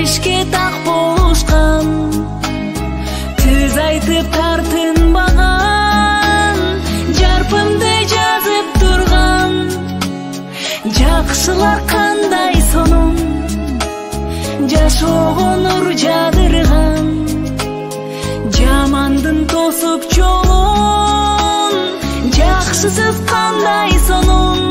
ишке так болушкан, түз айтып тартынбаган, жарпымды жазып турган. Жакшылар кандай сонун, жашоого нур жадырган, жамандын тосуп жолун, жакшысыз кандай сонун.